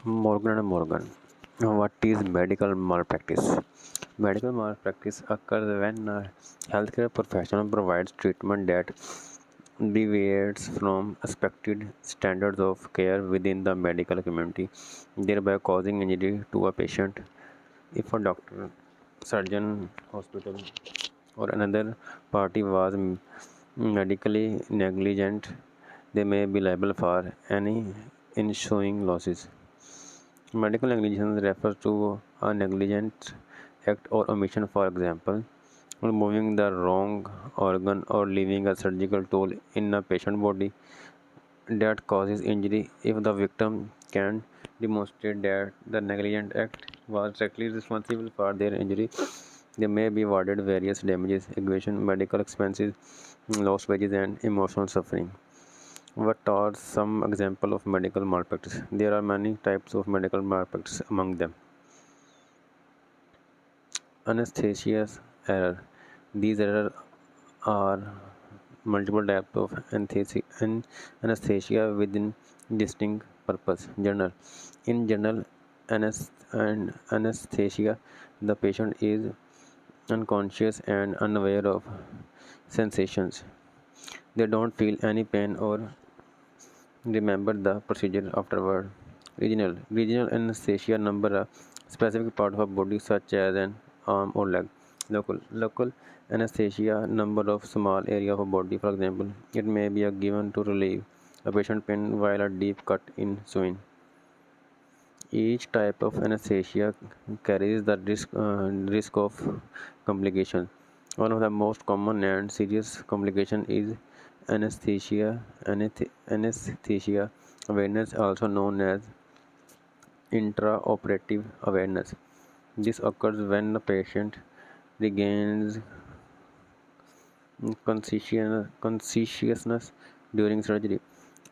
Morgan and Morgan. What is medical malpractice? Medical malpractice occurs when a healthcare professional provides treatment that deviates from expected standards of care within the medical community, thereby causing injury to a patient. If a doctor, surgeon, hospital, or another party was medically negligent, they may be liable for any ensuing losses. Medical negligence refers to a negligent act or omission, for example, removing the wrong organ or leaving a surgical tool in a patient body that causes injury. If the victim can demonstrate that the negligent act was directly responsible for their injury, they may be awarded various damages, aggravation, medical expenses, lost wages, and emotional suffering. What are some examples of medical malpractice? There are many types of medical malpractice among them. Anesthesia error. These errors are multiple types of anesthesia within distinct purpose. General. In general anesthesia, the patient is unconscious and unaware of sensations. They don't feel any pain or remember the procedure afterward. Regional anesthesia number a specific part of a body such as an arm or leg. Local anesthesia number of small area of a body. For example, it may be given to relieve a patient pain while a deep cut in sewing. Each type of anesthesia carries the risk of complication. One of the most common and serious complication is anesthesia awareness, also known as intraoperative awareness. This occurs when the patient regains consciousness during surgery.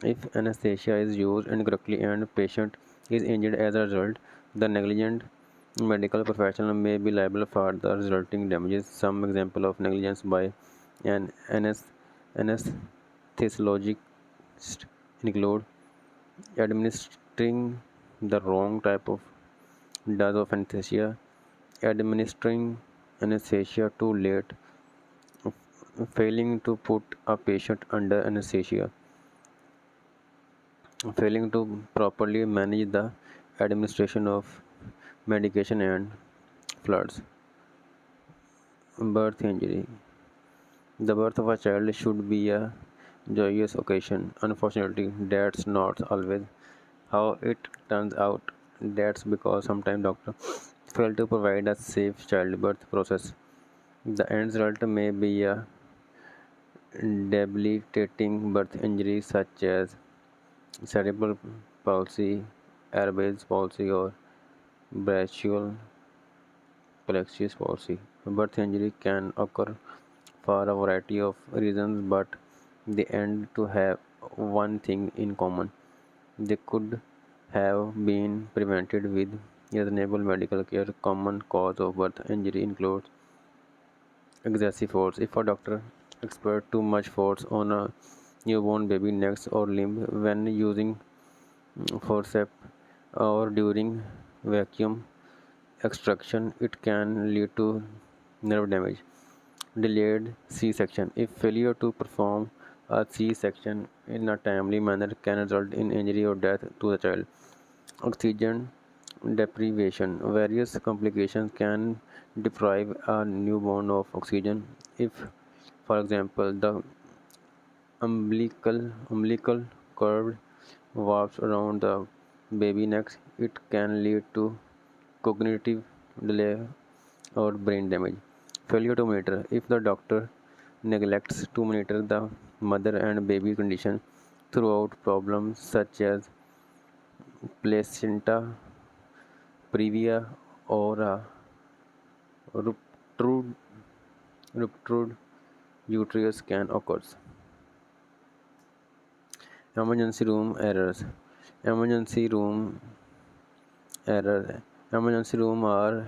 If anesthesia is used incorrectly and patient is injured as a result, the negligent medical professional may be liable for the resulting damages. Some example of negligence by an anesthesiologist include administering the wrong type of dose of anesthesia, administering anesthesia too late, failing to put a patient under anesthesia, failing to properly manage the administration of medication, and floods. Birth injury. The birth of a child should be a joyous occasion. Unfortunately, that's not always how it turns out. That's because sometimes doctors fail to provide a safe childbirth process. The end result may be a debilitating birth injury such as cerebral palsy, Airbase palsy, or brachial plexus palsy. Birth injury can occur for a variety of reasons, but they end to have one thing in common. They could have been prevented with reasonable medical care. Common cause of birth injury includes excessive force. If a doctor exerts too much force on a newborn baby neck or limb when using forceps or during vacuum extraction, it can lead to nerve damage. Delayed C-section. If failure to perform a C-section in a timely manner can result in injury or death to the child. Oxygen deprivation. Various complications can deprive a newborn of oxygen. If, for example, the umbilical cord wraps around the baby neck, it can lead to cognitive delay or brain damage. Failure to monitor. If the doctor neglects to monitor the mother and baby condition throughout, problems such as placenta previa or a ruptured, ruptured uterus can occur. Emergency room errors. Emergency room error. Emergency room are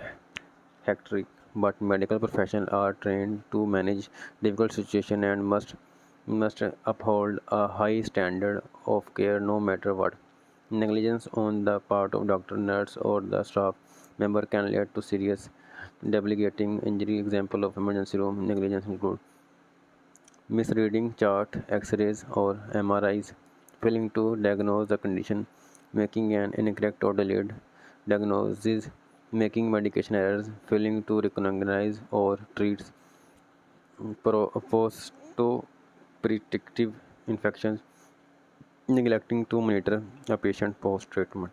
hectic, but medical professionals are trained to manage difficult situations and must uphold a high standard of care no matter what. Negligence on the part of doctor, nurse, or the staff member can lead to serious debilitating injury. Example of emergency room negligence include misreading chart, X-rays, or MRIs, failing to diagnose the condition, making an incorrect or delayed diagnosis, making medication errors, failing to recognize or treat post-operative infections, neglecting to monitor a patient post-treatment.